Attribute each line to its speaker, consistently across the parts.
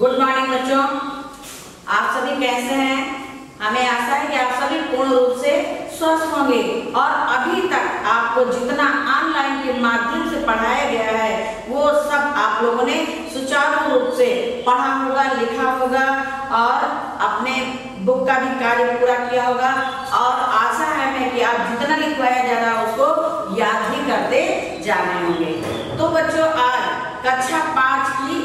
Speaker 1: Good morning बच्चों, आप सभी कैसे हैं? हमें आशा है कि आप सभी पूर्ण रूप से स्वस्थ होंगे और अभी तक आपको जितना ऑनलाइन के माध्यम से पढ़ाया गया है वो सब आप लोगों ने सुचारू रूप से पढ़ा होगा, लिखा होगा और अपने बुक का भी कार्य पूरा किया होगा। और आशा है कि आप जितना लिखवाया जा रहा है उसको याद भी करते जा रहे होंगे। तो बच्चों, आज कक्षा 5 की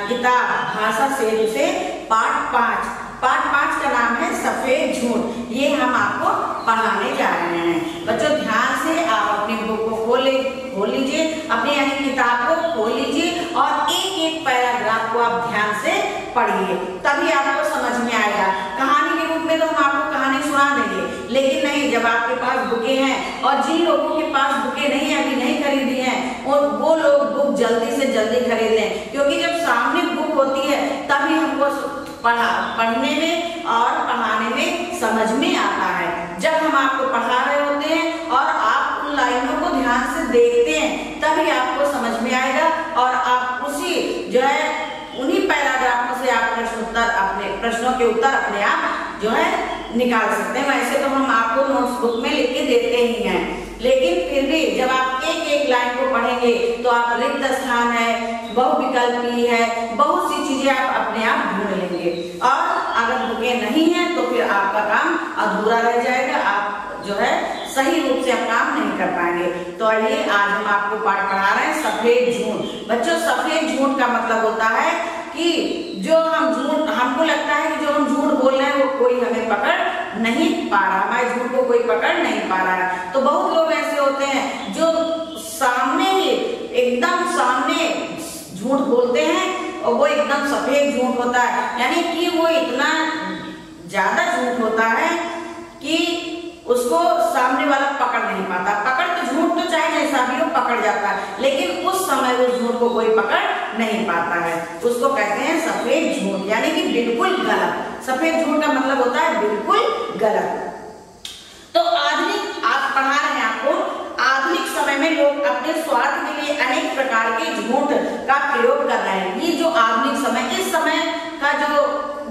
Speaker 1: किताब भाषा सेतु से पाठ 5 का नाम है सफेद झूठ। ये हम आपको पढ़ाने जा रहे हैं। बच्चों ध्यान से आप अपनी बुक को खोल लीजिए, अपनी यानी किताब को खोल लीजिए और एक पैराग्राफ को आप ध्यान से पढ़िए, तभी आपको समझ में आएगा। कहानी के रूप में तो हम आपको कहानी सुना देंगे, लेकिन नहीं, जब आपके पास बुकें हैं और जिन लोगों के पास बुकें अभी नहीं खरीदी हैं और वो लोग बुक जल्दी से जल्दी खरीद लें, क्योंकि जब सामने बुक होती है तभी हमको पढ़ने में और पढ़ाने में समझ में आता है। जब हम आपको पढ़ा रहे होते हैं और आप उन लाइनों को ध्यान से देखते हैं तभी आपको समझ में आएगा और आप उसी जो है उन्हीं पैराग्राफों से आप प्रश्नों के उत्तर अपने आप जो है निकाल सकते हैं। वैसे तो हम आपको नोट्स बुक में लिख के देते ही हैं, लेकिन फिर भी जब आप एक लाइन को पढ़ेंगे तो आप रिक्त स्थान है, बहुविकल्पी है, बहुत सी चीजें आप अपने आप ढूंढ लेंगे। और अगर बुकें नहीं है तो फिर आपका काम अधूरा रह जाएगा, आप जो है सही रूप से आप काम नहीं कर पाएंगे। तो आइए आज हम आपको पाठ पढ़ा रहे हैं सफेद झूठ। बच्चों, सफेद झूठ का मतलब होता है कि जो हम झूठ, हमको लगता है कि जो हम झूठ बोल रहे हैं वो कोई हमें पकड़ नहीं पा रहा, हमारे झूठ को कोई पकड़ नहीं पा रहा है। तो बहुत लोग ऐसे होते हैं जो सामने ही एकदम सामने झूठ बोलते हैं और वो एकदम सफेद झूठ होता है, यानी कि वो इतना ज्यादा झूठ होता है कि उसको सामने वाला पकड़ नहीं पाता। पकड़ तो झूठ तो चाहे जैसा भी हो पकड़ जाता है, लेकिन उस समय उस झूठ को कोई पकड़ नहीं पाता है। उसको कहते हैं सफेद झूठ, यानी कि बिल्कुल गलत। सफेद झूठ का मतलब होता है बिल्कुल गलत। तो आधुनिक, आप पढ़ा रहे हैं आपको, आधुनिक समय में लोग अपने स्वार्थ के लिए अनेक प्रकार के झूठ का प्रयोग कर रहे हैं। ये जो आधुनिक समय, इस समय का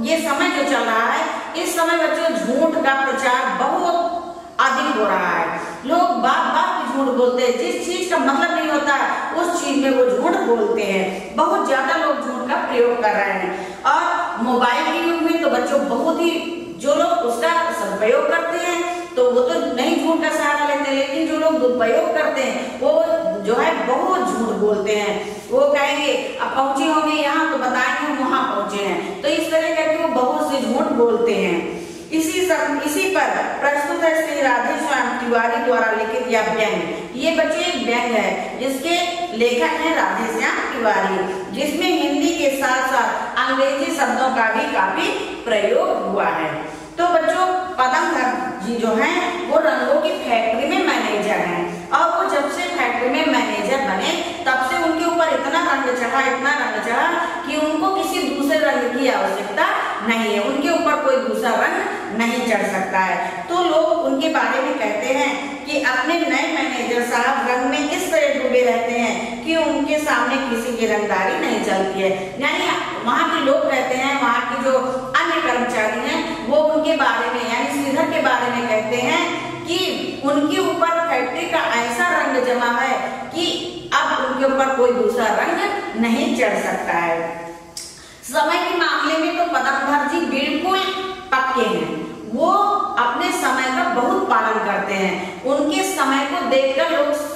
Speaker 1: ये समय जो चल रहा है, इस समय बच्चों झूठ का प्रचार बहुत अधिक हो रहा है। लोग बात झूठ बोलते हैं, जिस चीज का मतलब नहीं होता है उस चीज में वो झूठ बोलते हैं। बहुत ज्यादा लोग झूठ का प्रयोग कर रहे हैं। और मोबाइल के युग में तो बच्चों बहुत ही, जो लोग उसका सदुपयोग करते हैं तो वो तो नहीं झूठ का सहारा लेते हैं, लेकिन जो लोग दुरुपयोग करते हैं वो जो है बहुत झूठ बोलते हैं। वो कहेंगे अब पहुंचे होंगे यहाँ तो बताएंगे हम वहां पहुंचे हैं, तो इस तरह करके वो बहुत से झूठ बोलते हैं। इसी पर प्रस्तुत है श्री राधेश्याम तिवारी द्वारा लिखित यह व्यंग। ये बच्चे एक व्यंग है जिसके लेखक है राधेश्याम तिवारी, जिसमें हिंदी के साथ साथ अंग्रेजी शब्दों का भी काफी प्रयोग हुआ है। तो बच्चों, पदमधर जी जो हैं वो रंगों की फैक्ट्री में मैनेजर हैं और वो जब से फैक्ट्री में मैनेजर बने तब से उनके ऊपर इतना रंग चढ़ा कि उनको किसी दूसरे रंग की आवश्यकता नहीं है, उनके ऊपर कोई दूसरा रंग नहीं चढ़ सकता है। तो लोग उनके बारे में कहते हैं कि अपने नए मैनेजर साहब रंग में इस तरह डूबे रहते हैं कि उनके सामने किसी की रंगदारी नहीं चलती है। यानी वहाँ के लोग कहते हैं, वहाँ के जो अन्य कर्मचारी हैं वो उनके बारे में यानी श्रीधर के बारे में कहते हैं कि उनके ऊपर फैक्ट्री का ऐसा रंग जमा है कि अब उनके ऊपर कोई दूसरा रंग नहीं चढ़ सकता है। समय के मामले में तो पदमधर जी बिल्कुल पक्के हैं, वो अपने समय का बहुत पालन करते हैं। उनके समय को देखकर लोग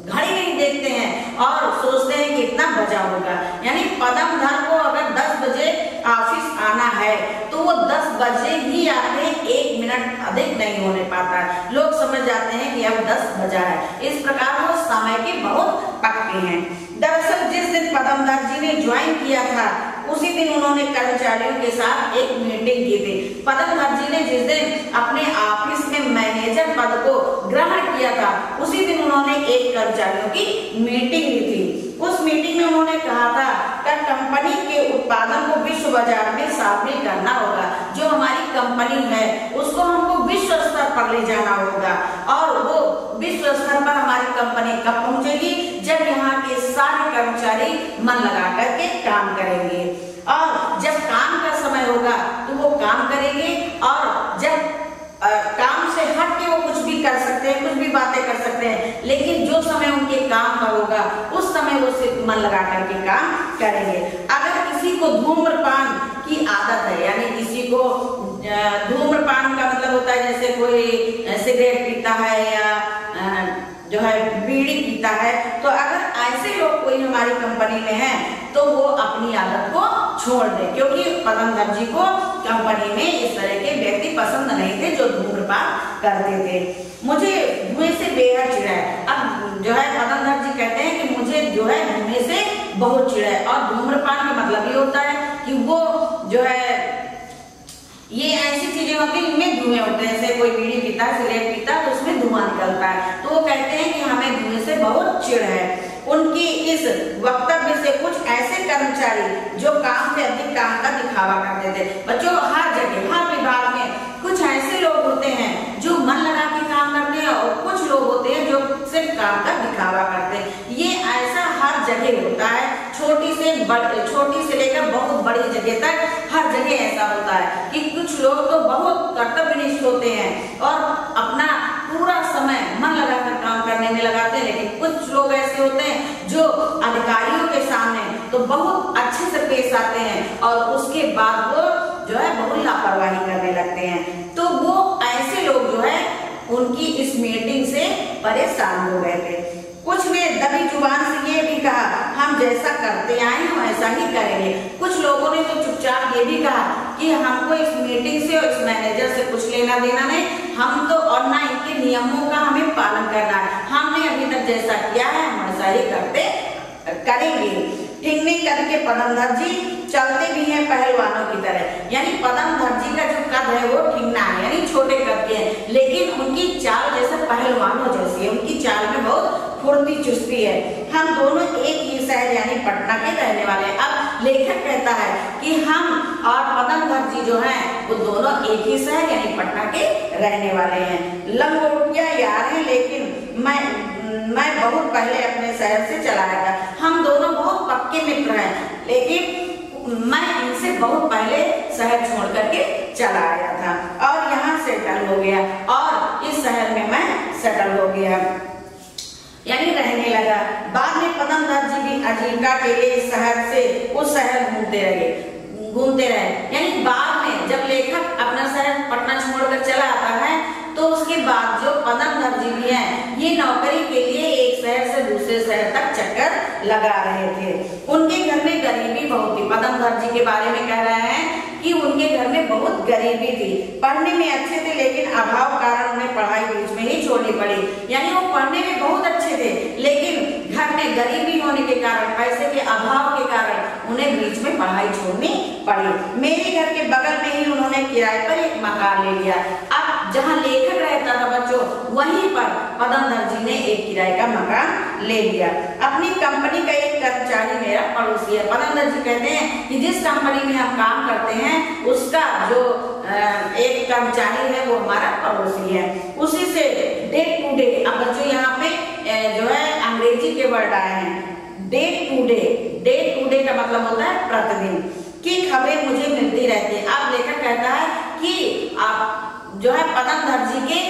Speaker 1: घड़ी नहीं देखते हैं और सोचते हैं कि इतना बजा होगा। यानी पदमधर को अगर 10 बजे ऑफिस आना है तो वो 10 बजे ही आते हैं, 1 मिनट अधिक नहीं होने पाता। लोग समझ जाते हैं कि अब 10 बजा है। इस प्रकार वो समय के बहुत पक्के हैं। दरअसल जिस दिन पदमधर जी ने ज्वाइन किया था उसी दिन उन्होंने कर्मचारियों के साथ एक मीटिंग की थी। पदमधर जी ने जिस दिन अपने ऑफिस में मैनेजर पद को ग्रहण किया था उसी दिन उन्होंने एक कर्मचारियों की मीटिंग ली थी। उस मीटिंग में उन्होंने कहा था कि कंपनी के उत्पादन को विश्व बाजार में शामिल करना होगा। जो हमारी कंपनी है उसको हमको विश्व स्तर पर ले जाना होगा और वो विश्व स्तर पर हमारी कंपनी कब पहुंचेगी, जब यहाँ के सारे कर्मचारी मन लगा करके काम करेंगे। और होगा तो वो काम करेंगे, और जब काम से हट के वो कुछ भी कर सकते हैं, कुछ भी बातें कर सकते हैं, लेकिन जो समय उनके काम का होगा उस समय वो सिर्फ मन लगा करके काम करेंगे। अगर किसी को धूम्रपान की आदत है, यानी किसी को धूम्रपान का मतलब होता है जैसे कोई सिगरेट पीता है या जो है बीड़ी पीता है, तो अगर ऐसे लोग कोई हमारी कंपनी में है तो वो अपनी आदत को छोड़ दे, क्योंकि पदम दर्जी को कंपनी में इस तरह के व्यक्ति पसंद नहीं थे जो धूम्रपान करते थे। मुझे धुएं से बेहद चिढ़ है। अब जो है पदम दर्जी कहते हैं कि मुझे जो है धुएं से बहुत चिढ़ है, और धूम्रपान का मतलब ये होता है कि वो जो है ये ऐसी चीजें होती हैं इनमें धुएं होते हैं, जैसे कोई बीड़ी पीता है, सिगरेट पीता है तो उसमें धुआं निकलता है, तो वो कहते हैं कि हमें धुएं से बहुत चिढ़ है। उनकी इस वक्तव्य से कुछ ऐसे कर्मचारी जो काम से अधिक काम का दिखावा करते थे। बच्चों, हर जगह हर विभाग में कुछ ऐसे लोग होते हैं जो मन लगा के काम करते हैं, और कुछ लोग होते हैं जो सिर्फ काम का दिखावा करते हैं। ये ऐसा हर जगह होता है, छोटी से लेकर बहुत बड़ी जगह तक हर जगह ऐसा होता है कि कुछ लोग तो बहुत कर्तव्यनिष्ठ होते हैं और अपना पूरा समय मन लगाकर काम करने में लगाते हैं, लेकिन कुछ लोग ऐसे होते हैं जो अधिकारियों के सामने तो बहुत अच्छे से पेश आते हैं और उसके बाद वो जो है बहुत लापरवाही करने लगते हैं। तो वो ऐसे लोग जो है उनकी इस मीटिंग से परेशान हो गए थे। कुछ ने दबी जुबान से ये भी कहा हम जैसा करते आए हम ऐसा ही करेंगे। कुछ लोगों ने तो चुपचाप ये भी कहा कि हमको इस मीटिंग से और इस मैनेजर से कुछ लेना देना नहीं, हम तो और ना इनके नियमों का हमें पालन करना है, हमने अभी तक जैसा किया है हम ऐसा ही करेंगे। ठीक नहीं करके पदम दर्जी चलते भी हैं पहलवानों की तरह, यानी पदम दर्जी का जो कद है वो ठीकना है, यानी छोटे कद के हैं, लेकिन उनकी चाल जैसे पहलवानों जैसी है, उनकी चाल में बहुत फुर्ती चुस्ती है। हम दोनों एक ही शहर यानी पटना के रहने वाले हैं। अब लेखक कहता है कि हम और पदम दर्जी जो है वो दोनों एक ही शहर यानी पटना के रहने वाले हैं। लंगोटिया यार हैं, लेकिन मैं बहुत पहले अपने शहर से चला आया था। हम दोनों बहुत पक्के मित्र हैं, लेकिन मैं इनसे बहुत पहले शहर छोड़ करके चला आया था और यहाँ सेटल हो गया, और इस शहर में मैं सेटल हो गया यानी रहने लगा। बाद में पदम दर्जी भी आजीविका के लिए इस शहर से उस शहर घूमते रहे, यानी बाद में जब लेखक अपना शहर पटना छोड़कर चला आता है तो उसके बाद जो पदम दर्जी भी हैं ये नौकरी के लिए एक शहर से दूसरे शहर तक चक्कर लगा रहे थे। उनके घर में गरीबी बहुत थी। पदम दर्जी के बारे में कह रहे हैं कि उनके घर में बहुत गरीबी थी। पढ़ने में अच्छे थे, लेकिन अभाव कारण उन्हें पढ़ाई बीच में ही छोड़नी पड़ी, यानी वो पढ़ने में बहुत अच्छे थे, लेकिन घर में गरीबी होने के कारण, पैसे के अभाव के कारण उन्हें बीच में पढ़ाई छोड़नी पड़ी। मेरे घर के बगल में ही उन्होंने किराए पर एक मकान ले लिया। अब जहाँ लेखक रहता था बच्चों, वहीं पर पदम दर्जी ने एक किराए का मकान ले लिया। अपनी कंपनी का एक कर्मचारी मेरा पड़ोसी है। पदम दर्जी कहते हैं कि जिस कंपनी में हम काम करते हैं उसका जो एक कर्मचारी है वो हमारा पड़ोसी है, उसी से डे टू डे। अब बच्चों यहाँ पे जो है अंग्रेजी के वर्ड आए हैं, डे टू डे का मतलब होता है प्रतिदिन की खबरें मुझे मिलती रहती है। अब लेखक कहता है कि आप जो है पदम दर्जी के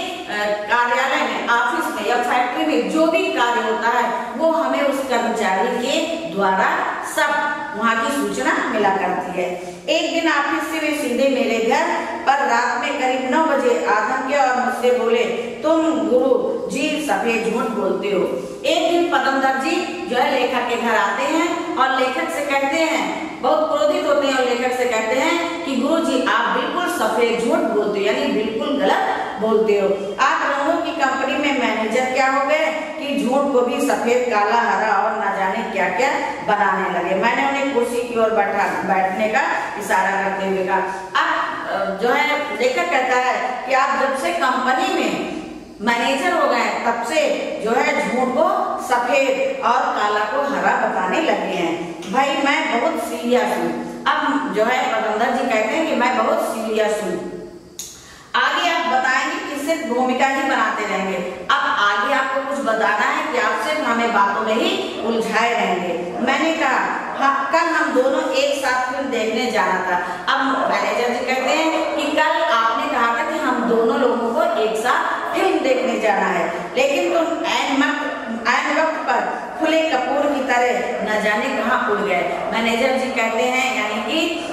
Speaker 1: कार्यालय में, ऑफिस में या फैक्ट्री में जो भी कार्य होता है वो हमें उस कर्मचारी के द्वारा सब वहाँ की सूचना मिला करती है। एक दिन ऑफिस से वे सीधे मेरे घर पर रात में करीब 9 बजे आधम के और मुझसे बोले, तुम गुरु जी सफेद झूठ बोलते हो। एक दिन पदम दर्जी जो है लेखक के घर आते हैं और लेखक से कहते हैं, बहुत क्रोधित होते हैं और लेखक से कहते हैं कि गुरु जी आप बिल्कुल सफेद झूठ बोलते हो, यानी बिल्कुल गलत बोलते हो। आप लोगों की कंपनी में मैनेजर क्या हो गए कि झूठ को भी सफेद, काला, हरा और न जाने क्या क्या बनाने लगे। मैंने उन्हें कुर्सी की ओर बैठने का इशारा करते हुए कहा। अब जो है लेखक कहता है कि आप जब से कंपनी में मैनेजर हो गए तब से जो है झूठ को सफेद और काला को हरा बताने लगे हैं। भाई मैं बहुत सीरियस हूँ। अब जो है पदम दर्जी कहते हैं कि मैं बहुत सीरियस हूँ। आगे आप बताएंगे कि सिर्फ भूमिका ही बनाते रहेंगे। अब आगे आपको कुछ बताना है कि आप सिर्फ हमें बातों में ही उलझाए रहेंगे। मैंने कहा कल हम दोनों एक साथ फिल्म देखने जाना था। अब मैनेजर जी कहते हैं कि कल आपने कहा था कि हम दोनों लोगों को एक साथ फिल्म देखने जाना है, लेकिन तुम ऐन वक्त पर खुले कपूर की तरह न जाने कहाँ उड़ गए। मैनेजर जी कहते हैं, यानी कि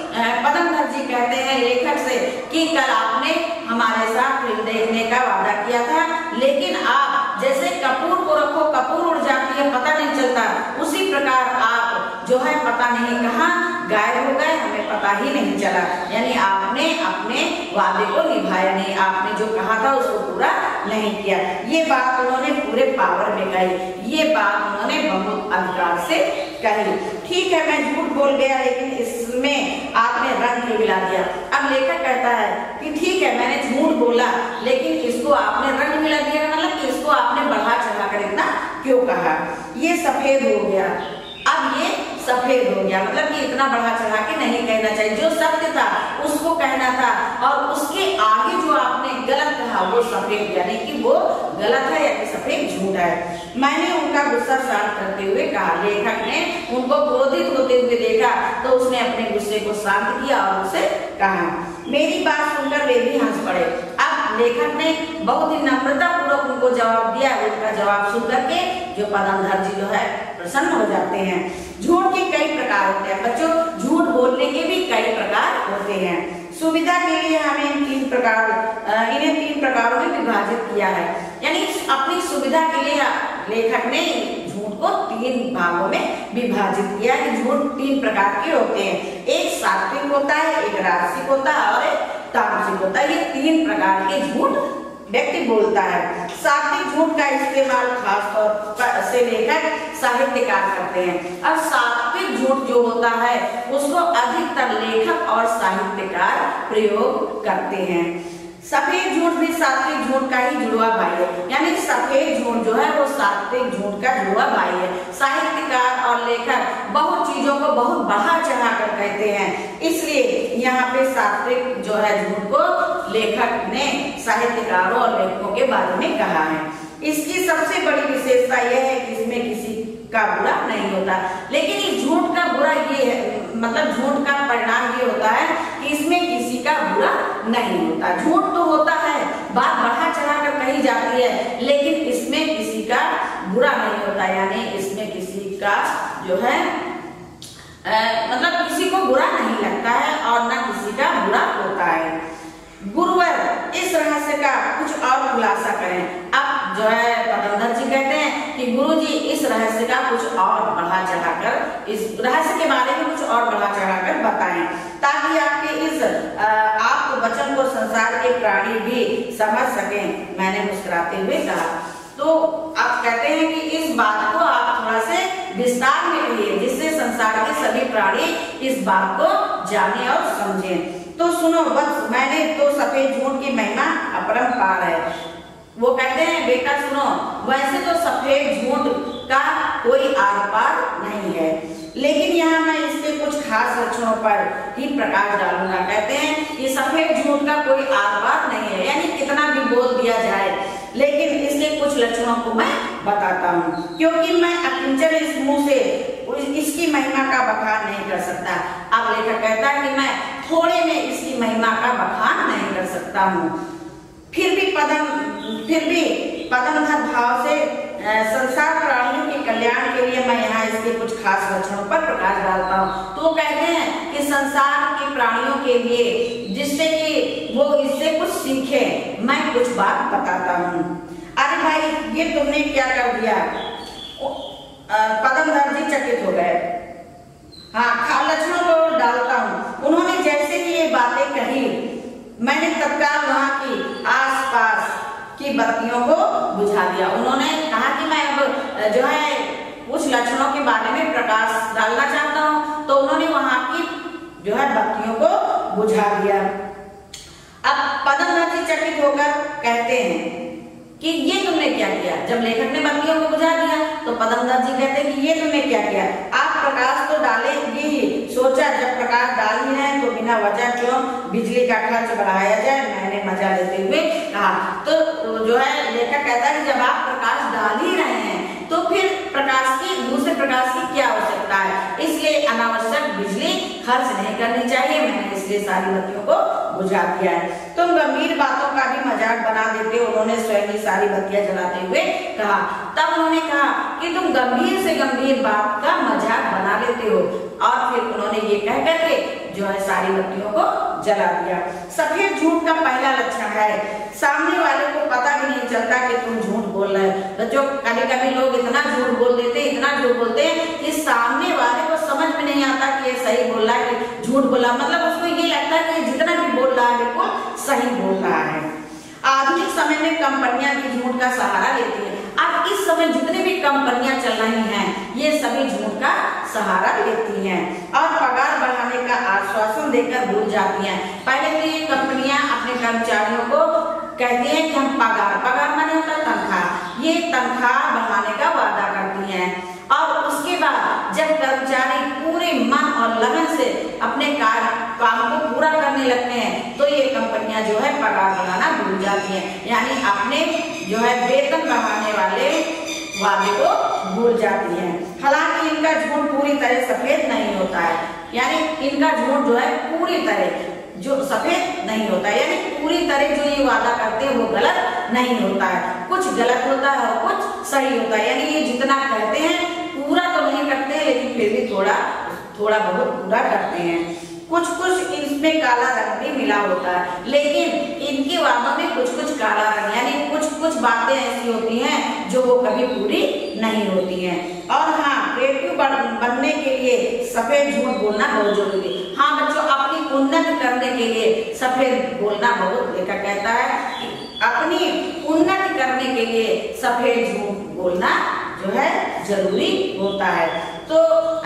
Speaker 1: पदमधर जी कहते हैं लेखक से कि कल आपने हमारे साथ फिल्म देखने का वादा किया था, लेकिन आप जैसे कपूर को रखो कपूर उड़ जाती है, पता नहीं चलता, उसी प्रकार आप जो है पता नहीं कहाँ गायब हो गए, हमें पता ही नहीं चला। यानी आपने अपने वादे को निभाया नहीं, आपने जो कहा था उसको पूरा नहीं किया। ये बात उन्होंने पूरे पावर में कही, ये बात उन्होंने बहुत अधिकार से कही। ठीक है, मैं झूठ बोल गया, लेकिन इसमें आपने रंग क्यों मिला दिया। अब लेखक कहता है कि ठीक है, मैंने झूठ बोला, लेकिन इसको आपने रंग मिला दिया, मतलब कि इसको आपने बढ़ा चढ़ा कर इतना क्यों कहा। ये सफेद हो गया, अब ये सफेद हो गया, मतलब कि इतना बढ़ा चढ़ा के नहीं कहना चाहिए। जो सत्य था उसको कहना था, और उसके आगे जो आपने गलत कहा वो सफेद, यानी कि वो गलत है, यानी सफेद झूठ है। मैंने उनका गुस्सा शांत करते हुए कहा। लेखक ने उनको क्रोधित होते हुए देखा तो उसने अपने गुस्से को शांत किया और उसे कहा। मेरी बात सुनकर वे भी हंस पड़े। अब लेखक ने बहुत ही नम्रता पूर्वक उनको जवाब दिया। उनका जवाब सुन करके जो पदमधर जी जो है प्रसन्न हो जाते हैं। झूठ के कई प्रकार होते हैं बच्चों, झूठ बोलने के भी कई प्रकार होते हैं। सुविधा के लिए हमें इन्हें तीन प्रकारों में विभाजित किया है, यानी अपनी सुविधा के लिए लेखक ने झूठ को तीन भागों में विभाजित किया है। झूठ तीन प्रकार के होते हैं, एक सात्विक होता है, एक राजसिक होता है और एक तामसिक होता है। ये तीन प्रकार के झूठ व्यक्ति बोलता है। सात्विक झूठ का इस्तेमाल खास तौर से लेखक साहित्यकार करते हैं, और सात्विक झूठ जो होता है उसको अधिकतर लेखक और साहित्यकार प्रयोग करते हैं। सफेद झूठ भी सात्विक झूठ का ही जुड़वा भाई है, यानी सफेद झूठ जो है वो सात्विक झूठ का जुड़वा भाई है। साहित्यकार और लेखक बहुत चीजों को बहुत बढ़ा चढ़ा कर कहते हैं, इसलिए यहाँ पे सात्विक जो है झूठ को लेखक ने साहित्यकारों और लेखकों के बारे में कहा है। इसकी सबसे बड़ी विशेषता यह है कि इसमें किसी का बुरा नहीं होता, लेकिन इस झूठ का बुरा ये है, मतलब झूठ का परिणाम ये होता है कि इसमें किसी का बुरा नहीं होता। झूठ तो होता है, बात बढ़ा चढ़ा कर कही जाती है, लेकिन इसमें किसी का बुरा नहीं होता, यानी इसमें किसी का जो है मतलब किसी को बुरा नहीं लगता है और न किसी का बुरा होता है। गुरुवर इस रहस्य का कुछ और खुलासा करें। अब जो है पदमधर जी कहते हैं कि गुरुजी इस रहस्य का कुछ और बढ़ा चढ़ाकर, इस रहस्य के बारे में कुछ और बढ़ा चढ़ाकर बताएं, ताकि आपके इस आपको वचन को संसार के प्राणी भी समझ सकें। मैंने मुस्कुराते हुए कहा। तो आप कहते हैं कि इस बात को आप थोड़ा से विस्तार में कहिए, जिससे संसार के सभी प्राणी इस बात को जाने और समझें। तो सुनो बस, मैंने तो सफेद झूठ की महिमा अपरंपार है। वो कहते हैं बेटा सुनो, वैसे तो सफेद झूठ का कोई आर पार नहीं है, लेकिन यहाँ मैं इसके कुछ खास लक्षणों पर ही प्रकाश डालूंगा। कहते हैं ये सफेद झूठ का कोई आर पार नहीं है, यानी कितना भी बोल दिया जाए, लेकिन इसके कुछ लक्षणों को मैं बताता हूँ, क्योंकि मैं अकिंचन इस मुंह से इसकी महिमा का बखान नहीं कर सकता। अब लेखक कहता है कि मैं थोड़े में इसकी महिमा का बखान नहीं कर सकता हूँ, फिर भी पदमधर भाव से संसार प्राणियों के कल्याण के लिए मैं यहाँ इसके कुछ खास लक्षणों पर प्रकाश डालता हूँ। तो कहते हैं कि संसार के प्राणियों के लिए, जिससे कि वो इससे कुछ सीखे, मैं कुछ बात बताता हूँ। अरे भाई ये तुमने क्या कर दिया। पदमधर जी चकित हो गए। हाँ, लक्षणों को डालता हूँ। उन्होंने जैसे कि ये बातें कही, मैंने तत्काल वहाँ की आसपास की बत्तियों को बुझा दिया। उन्होंने कहा कि मैं अब जो है कुछ लक्षणों के बारे में प्रकाश डालना चाहता हूँ, तो उन्होंने वहाँ की जो है बत्तियों को बुझा दिया। अब पदमधर जी चकित होकर कहते हैं कि ये तुमने क्या किया। जब लेखक ने बत्तियों को बुझा दिया तो पदमधर जी कहते हैं कि ये तुमने क्या किया। आप प्रकाश तो डालेंगे ही, सोचा जब प्रकाश डाल ही रहे तो बिना वजह क्यों बिजली का खर्च बढ़ाया जाए। मैंने मजा लेते हुए कहा। तो जो है लेखक कहता है कि जब आप प्रकाश डाल ही रहे हैं तो फिर प्रकाश की, दूसरे प्रकाश की क्या आवश्यकता है। इसलिए अनावश्यक बिजली खर्च नहीं करनी चाहिए, मैंने इसलिए सारी बत्तियों को बुझा दिया है। तुम गंभीर बातों का भी मजाक बना देते हो, उन्होंने स्वयं ही सारी बत्तियां जलाते हुए कहा। तब उन्होंने कहा कि तुम गंभीर से गंभीर बात का मजाक बना लेते हो, और फिर उन्होंने ये कह करके जो है सारी बत्तियों को जला दिया। सफेद झूठ का पहला लक्षण है सामने वाले को पता भी नहीं चलता कि तुम झूठ बोल रहे हो। तो जो कभी कभी लोग इतना झूठ बोल देते हैं, इतना झूठ बोलते हैं कि सामने वाले को समझ में नहीं आता कि ये सही बोल रहा है कि झूठ बोला, मतलब उसको ये लगता है कि जितना भी बोल रहा है बिल्कुल सही बोल रहा है। आधुनिक समय में कंपनियां भी झूठ का सहारा लेती है। अब इस समय जितनी भी कंपनियां चल रही हैं ये सभी झूठ का सहारा लेती हैं और पगार बढ़ाने का आश्वासन देकर भूल जाती हैं। पहले तो ये कंपनियां अपने कर्मचारियों को कहती हैं कि हम पगार माने होता है तनख्वाह, ये तनख्वाह बढ़ाने का वादा करती हैं, और उसके बाद जब कर्मचारी पूरे मन और लगन से अपने काम को पूरा करने लगते हैं तो ये कंपनियां जो है पगार बढ़ाना भूल जाती हैं, यानी अपने जो है वेतन बढ़ाने वाले वादे को भूल जाती हैं। हालांकि इनका झूठ पूरी तरह सफेद नहीं होता है, यानी इनका झूठ जो है पूरी तरह जो सफेद नहीं होता है, यानी पूरी तरह जो ये वादा करते हैं वो गलत नहीं होता है, कुछ गलत होता है और कुछ सही होता है, यानी ये जितना कहते हैं पूरा तो नहीं करते लेकिन फिर भी थोड़ा बहुत पूरा करते हैं। कुछ इसमें काला रंग भी मिला होता है, लेकिन इनके वादों में कुछ काला रंग, यानी कुछ बातें ऐसी होती हैं जो वो कभी पूरी नहीं होती हैं। और हाँ, क्रिएटिव बनने के लिए सफेद झूठ बोलना बहुत जरूरी है। हाँ बच्चों, अपनी उन्नति करने के लिए सफेद बोलना बहुत, लेखक कहता है अपनी उन्नति करने के लिए सफेद झूठ बोलना जो है जरूरी होता है। तो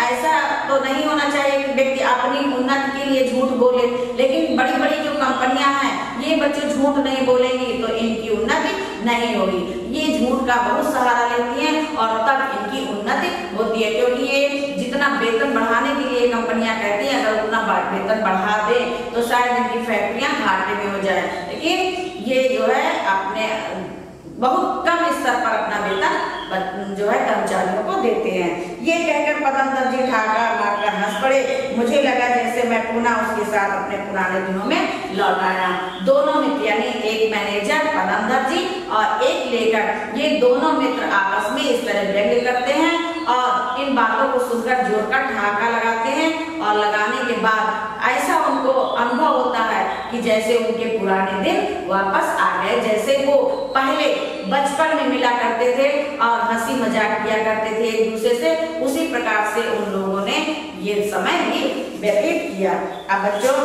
Speaker 1: ऐसा तो नहीं होना चाहिए कि व्यक्ति अपनी उन्नति के लिए झूठ बोले, लेकिन बड़ी बड़ी जो कंपनियां हैं ये बच्चे झूठ नहीं बोलेंगी तो इनकी उन्नति नहीं होगी। ये झूठ का बहुत सहारा लेती हैं और तब इनकी उन्नति होती है, क्योंकि ये जितना वेतन बढ़ाने के लिए कंपनियां कहती हैं अगर उतना वेतन बढ़ा दे तो शायद इनकी फैक्ट्रियां घाटे में हो जाए, लेकिन ये जो है अपने बहुत कम स्तर पर अपना वेतन जो है कर्मचारियों को देते हैं। ये कहकर पदम जी ठाकर मारकर हंस पड़े। मुझे लगा जैसे मैं पुनः उसके साथ अपने पुराने दिनों में लौट आया। दोनों मित्र यानी एक मैनेजर पदम जी और एक लेखक, ये दोनों मित्र आपस में इस तरह व्यंग्य करते हैं और इन बातों को सुनकर जोर का ठहाका लगाते हैं, और लगाने के बाद ऐसा उनको अनुभव होता है कि जैसे उनके पुराने दिन वापस आ गए, जैसे वो पहले बचपन में मिला करते थे और हंसी मजाक किया करते थे एक दूसरे से, उसी प्रकार से उन लोगों ने ये समय भी व्यतीत किया। अब बच्चों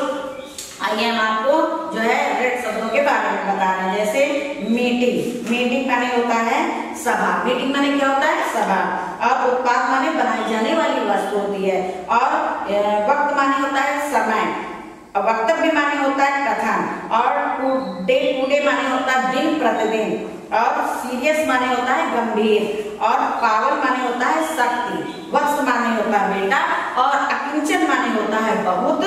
Speaker 1: आइए हम आपको जो है रेड शब्दों के बारे में बता रहे हैं। जैसे मीटिंग माने होता है सभा, मीटिंग माने क्या होता है सभा, और उत्पाद माने बनाई जाने वाली वस्तु होती है, और वक्त माने होता है समय, वक्तव्य माने होता है कथन, और टुडे माने होता है दिन प्रतिदिन, और सीरियस माने होता है गंभीर, और पावर माने होता है शक्ति, वत्स माने होता है बेटा, और अकिंचन माने होता है बहुत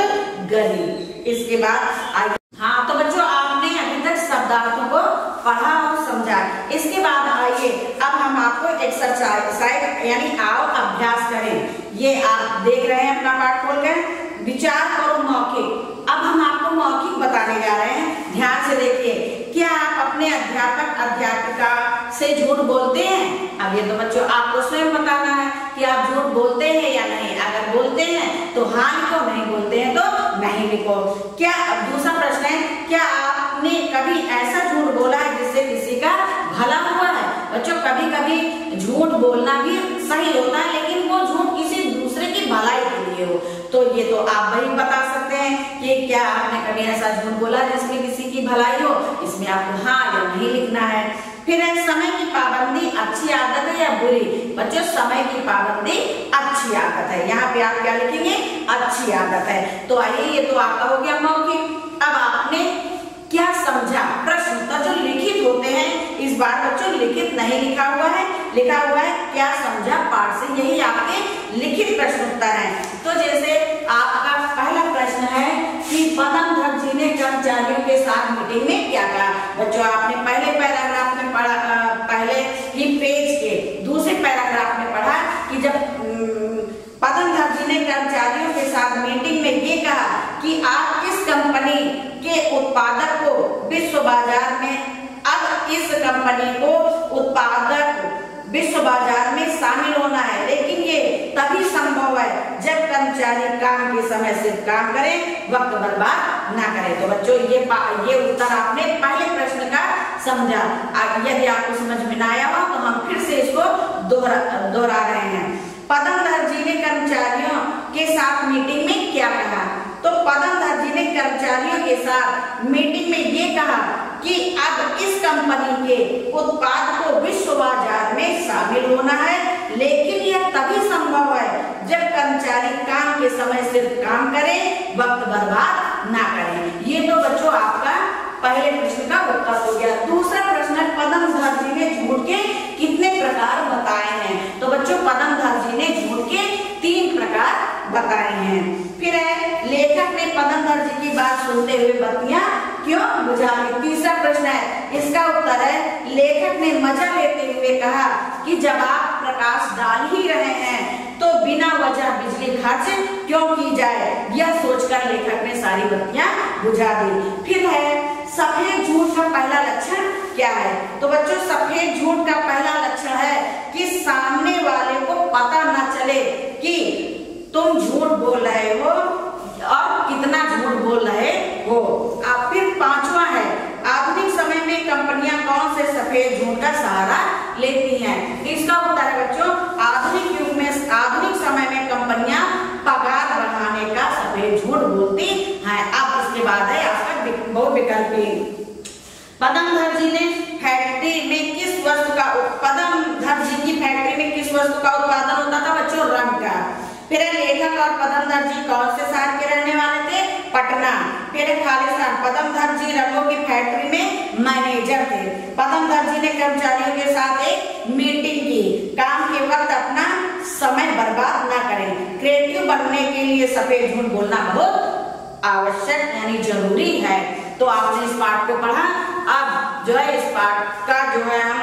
Speaker 1: गरीब। इसके बाद हाँ तो बच्चों आपने अभी तक शब्दार्थों को पढ़ा और समझा। इसके बाद आइए अब हम आपको एक्सरसाइज यानी आओ अभ्यास करें। ये आप देख रहे हैं अपना पाठ खोलकर, विचार करो मौखिक। अब हम आपको मौखिक बताने जा रहे हैं, ध्यान से देखिए। क्या आप अपने अध्यापक अध्यापिका से झूठ बोलते हैं? अब ये तो बच्चों आपको स्वयं बताना है कि आप झूठ बोलते हैं या नहीं। अगर बोलते हैं तो हाँ लिखो, नहीं बोलते हैं तो नहीं लिखो। क्या अब दूसरा प्रश्न है, क्या आपने कभी ऐसा झूठ बोला है जिससे किसी का भला हुआ है? बच्चों कभी कभी झूठ बोलना भी सही होता है, लेकिन वो झूठ किसी दूसरे की भलाई के लिए हो, तो ये तो आप वही बता सकते हैं कि क्या आपने कभी ऐसा झूठ बोला जिसमें किसी की भलाई हो। इसमें आपको हाँ या नहीं लिखना है। फिर है समय की पाबंदी अच्छी आदत है या बुरी? बच्चों समय की पाबंदी अच्छी आदत है, यहाँ पे आप क्या लिखेंगे? अच्छी आदत है। तो आइए ये तो आपका हो गया मौखिक। अब आपने क्या समझा? प्रश्न उत्तर जो लिखित होते हैं, इस बार बच्चों लिखित नहीं लिखा हुआ है, लिखा हुआ है क्या समझा पाठ से, यही आपके लिखित प्रश्न उत्तर है। तो जैसे आपका पहला प्रश्न है कि पदम जी ने कर्मचारियों के साथ मीटिंग में क्या कहा? बच्चों आपने पहले पैराग्राफ में पढ़ा, पहले ही पेज के दूसरे पैराग्राफ में पढ़ा कि जब पदम जी ने कर्मचारियों के साथ मीटिंग में ये कहा कि आप इस कंपनी के उत्पादक को विश्व बाजार में विश्व बाजार में शामिल होना है, लेकिन ये तभी संभव है जब कर्मचारी काम के समय सिर्फ काम करें, वक्त बर्बाद ना करें। तो बच्चों ये उत्तर आपने पहले प्रश्न का समझा। यदि आपको समझ में ना आया हो तो हम फिर से इसको दोहरा रहे हैं। पदमधर जी ने कर्मचारियों के साथ मीटिंग में क्या कहा? तो पदमधर जी ने कर्मचारियों के साथ मीटिंग में ये कहा कि अब इस कंपनी के उत्पाद को विश्व बाजार में शामिल होना है, लेकिन यह तभी संभव है जब कर्मचारी काम के समय सिर्फ काम करें, वक्त बर्बाद ना करें। ये तो बच्चों आपका पहले प्रश्न का उत्तर हो गया। दूसरा प्रश्न, पदमधर जी ने झूठ के कितने प्रकार बताए हैं? तो बच्चों पदमधर जी ने झूठ के 3 प्रकार बताए हैं। फिर है, लेखक ने पदमधर जी की बात सुनते हुए बत्तियां क्यों बुझा दी? तीसरा प्रश्न है, इसका उत्तर है, लेखक ने मजा लेते हुए कहा कि जब आप प्रकाश डाल ही रहे हैं तो बिना वजह बिजली खर्च क्यों की जाए? यह सोचकर लेखक ने सारी बत्तियां बुझा दी। फिर है, सफेद झूठ का पहला लक्षण क्या है? तो बच्चों सफेद झूठ का पहला लक्षण है कि सामने वाले को पता न चले कि तुम झूठ बोल रहे हो और कितना झूठ बोल रहे हो। अब फिर 5वां है, आधुनिक समय में कंपनियां कौन से सफेद झूठ का सहारा लेती हैं? इसका उत्तर है बच्चों, आधुनिक युग में आधुनिक समय में कंपनियां पगार बढ़ाने का सफेद झूठ बोलती हैं। अब इसके बाद है आपका बहुविकल्पी। पदमधर जी ने फैक्ट्री में किस वस्तु का पदमधर जी की फैक्ट्री में किस वस्तु का उत्पादन होता था? बच्चों रंग का। फिर लेखक और पदमधर जी कौन से शहर के रहने वाले थे? पटना। फिर खालिस्तान, पदमधर जी रंगों की फैक्ट्री में मैनेजर थे। पदमधर जी ने कर्मचारियों के साथ एक मीटिंग की, काम के वक्त अपना समय बर्बाद ना करें। क्रिएटिव बनने के लिए सफेद झूठ बोलना बहुत आवश्यक यानी जरूरी है। तो आपने इस पाठ को पढ़ा। अब जो है इस पाठ का जो है हम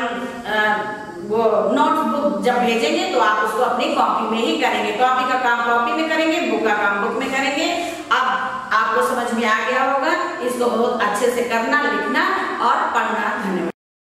Speaker 1: वो नोटबुक जब भेजेंगे तो आप उसको अपनी कॉपी में ही करेंगे। कॉपी का काम कॉपी में करेंगे, बुक का काम बुक में करेंगे। अब आपको समझ में आ गया होगा, इसको बहुत अच्छे से करना, लिखना और पढ़ना। धन्यवाद।